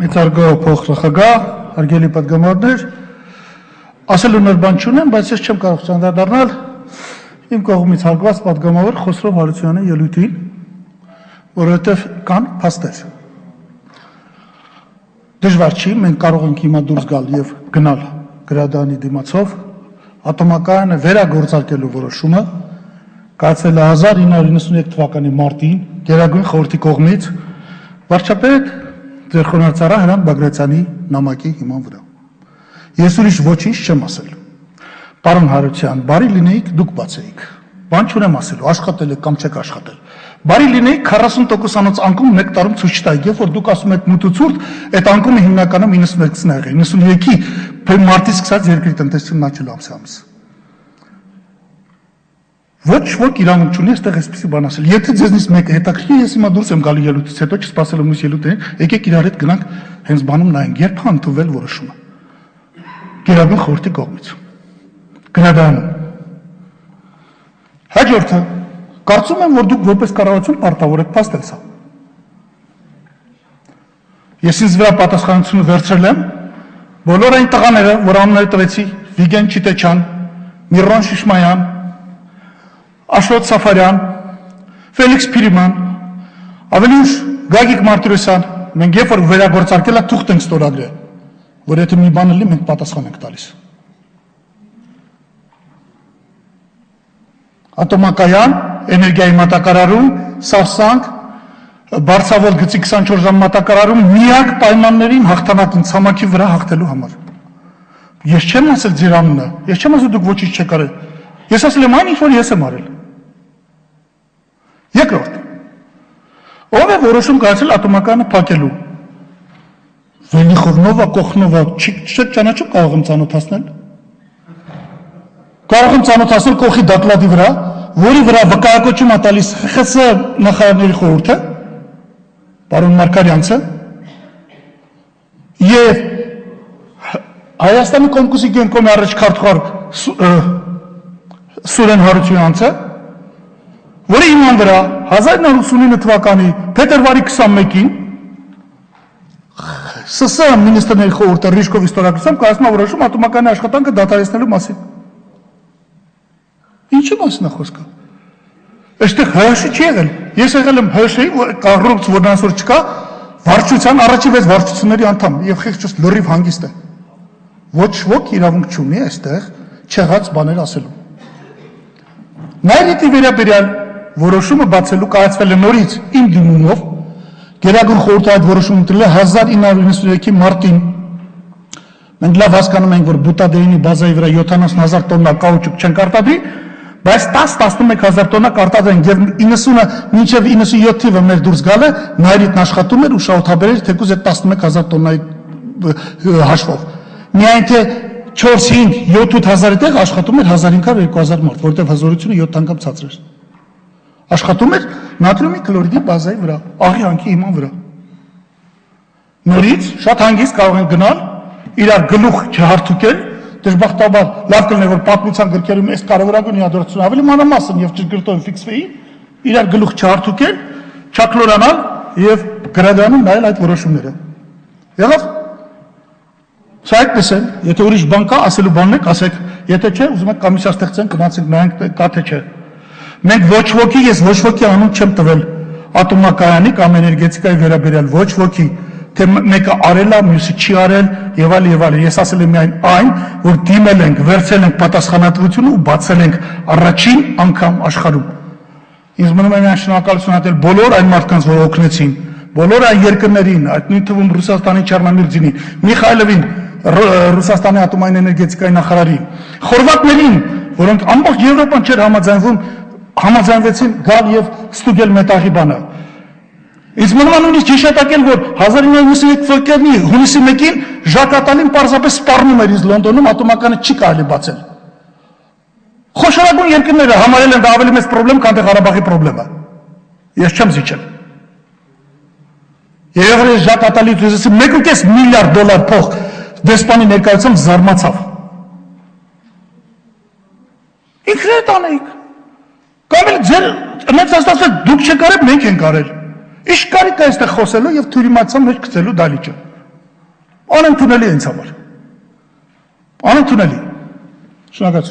Մեծարգո փոխնախագահ, հարգելի պատգամավորներ, ասելու նոր բան չունեմ, բայց ես չեմ կարող չանդրադառնալ իմ կողմից հարգված պատգամավոր Խոսրով Հարությունյանի ելույթին, որովհետև կան փաստեր։ Դժվար չի, մենք կարող ենք հիմա դուրս գալ եւ գնալ գրադարանի դիմացով, ատոմակայանը վերագործարկելու որոշումը կայացել է 1993 թվականի մարտին Գերագույն խորհրդի կողմից վարչապետ ձեր խոնարհածառա Հրանտ Բագրատյանի նամակի հիման վրա։ Ես ուրիշ ոչինչ չեմ ասել։ Պարոն Հարության, բարի լինեիք դուք բացեիք։ Բան չունեմ ասելու, աշխատել եք կամ չեք աշխատել։ Բարի լինեիք 40%-անոց անկում մեկ տարում ցույց տայիք, երբ որ դուք ասում եք մութ ու ցուրտ, այդ անկումը հիմնականում 96-ն է եղել, 93-ի մարտից սկսած երկրի տնտեսությունն աճելու ամսամս։ Ոչ ոք իրավունք չունի այստեղ այսպեսի բան ասել։ Եթե ձեզնից մեկը հետաքրքիր, ես հիմա դուրս եմ գալու ելույթից հետո, չսպասելով մյուս ելույթին, եկեք իրար հետ գնանք հենց բանում նայենք, երբ է ընդունվել որոշումը։ Գերագույն խորհրդի կողմից։ Գրադարանում։ Հաջորդը, կարծում եմ, որ դուք որպես կառավարություն պարտավոր եք փաստել սա։ Ես ինձ վրա պատասխանատվությունը վերցրել եմ բոլոր այն տղաները, որ անունները տվեցի, Վիգեն Չիտեչյան, Միրոն Շիշմայան, Աշոտ Սաֆարյան, Ֆելիքս Փիրիման, ավելի ուշ Գագիկ Մարտիրոսյան, մենք երբ որ վերագործարկել է թուղթ ենք ստորագրել, որ եթե մի բան լինի, մենք պատասխան ենք տալիս։ Ատոմակայան, էներգիայի մատակարարում, Սարսանք, Բարձավոտ գծի 24 ժամ մատակարարում միակ պայմաններին հաղթանակին ցամաքի վրա հաղթելու համար։ Ես չեմ ասել ձեր անունը, ես չեմ ասել դուք ոչինչ չեք արել։ Ես ասել եմ այն ինչ որ ես եմ արել։ Երկրորդ, ով է որոշում կայացրել ատոմակայանը փակելու։ Վելիխովնովա, Կոխնովա, չեք ճանաչում, կարող եմ ծանոթացնել։ Կարող եմ ծանոթացնել Կոխի դակլադի վրա, որի վրա վկայակոչում է տալիս ԽԽՍ նախարարների խորհուրդը, պարոն Մարգարյանցը, եւ Հայաստանի Կոմկուսի Գենկոմի առաջքարտուղար Սուրեն Հարությունյանցը, որի իման վրա 1989 թվականի փետրվարի 21-ին ՍՍ մինիստրների խորհուրդը Ռիժկովի ստորագրությամբ կայացնում է որոշում ատոմակայանի աշխատանքը դադարեցնելու մասին։ Ինչի մասին է խոսքը։ Այստեղ ՀՀՇ չի եղել։ Ես եղել եմ ՀՀՇ-ի կառույց, որն այսօր չկա, վարչության առաջի 6 վարչությունների անդամ եւ խեղճս լրիվ հանգիստ է։ Ոչ ոք իրավունք չունի այստեղ չեղած բաներ ասելու։ Նայրիտի վերաբերյալ որոշումը բացելու կայացվել է նորից իմ դիմումով, Գերագույն խորհուրդը այդ որոշումը ընդունել է 1993-ի մարտին։ Մենք լավ հասկանում ենք, որ բուտադեինի բազայի վրա 70,000 տոննա կաուչուկ չեն արտադրի, բայց 10-11,000 տոննա կարտադրեն եւ 90-ը մինչեւ 97 թիվը մեր դուրս գալը Նայրիտն աշխատում էր ու շահութաբերել թեկուզ այդ 11,000 տոննայի հաշվով։ Միայն թե 4-5-7-8,000-ի տեղ աշխատում էր 1500-2000 մարդ, որտեղ հզորությունը 7 անգամ ցածր էր։ Աշխատում էր նատրիումի քլորիդի բազայի վրա, աղի հանքի հիման վրա։ Նորից շատ հանգիստ կարող են գնալ, իրար գլուխ չհարթուկել, դժբախտաբար լավ կլիներ, որ պատմության գրքերում այս կարևորագույն իրադարձությունը ավելի մանրամասն եւ ճշգրտորեն ֆիքսվեի, իրար գլուխ չհարթուկել, չակլորանալ եւ գրադարանում նայել այդ որոշումները։ Եղավ։ Սա այդպես է, եթե ուրիշ բան կա, ասելու բանն եք, ասեք, եթե չէ, ուզում եք կոմիսիա ստեղծենք, գնացինք նայենք կա թե չէ։ Մենք ոչ ոքի, ես ոչ ոքի անուն չեմ տվել ատոմակայանի կամ էներգետիկայի վերաբերյալ ոչ ոքի, թե մեկը արել է, մյուսը չի արել եւ այլ եւ այլ։ Ես ասել եմ միայն այն, որ դիմել ենք, վերցել ենք պատասխանատվությունը ու բացել ենք առաջին անգամ աշխարհում։ Ինձ մնում է միայն շնորհակալություն հատել բոլոր այն մարդկանց, որ օգնեցին, բոլոր այն երկրներին, այդ նույն թվում Ռուսաստանի Չեռնոմիրձինին, Միխայլովին, Ռուսաստանի ատոմային էներգետիկայի նախարարին, խորվատներին, որոնք ամբողջ Եվրոպան չէր համաձայնվեցին գալ եւ ստուգել մետաղի բանը։ Իսկ մնում է նույնիսկ հիշատակել, որ 1993 թվականի հունիսի 1-ին Ժակ Ատալին պարզապես սպառնում էր ինձ Լոնդոնում ատոմակայանը չի կարելի բացել։ Խոշորագույն երկրները համարել են դա ավելի մեծ խնդրեմ, քան թե Ղարաբաղի խնդրեմը։ Ես չեմ զիջել։ Երբ Ժակ Ատալի դրսի 1.5 միլիարդ դոլար փող դեսպանի ներկայությամբ զարմացավ։ Ինքներդ անեիք։ Կամ էլ ձեր մեծ աստվածը դուք չեք արել, մենք ենք արել։ Ինչ կարիք է այստեղ խոսելու եւ թյուրիմացան մեջ գցելու դալիճը։ Անընդունելի է ինձ համար։ Անընդունելի։ Շնորհակալություն։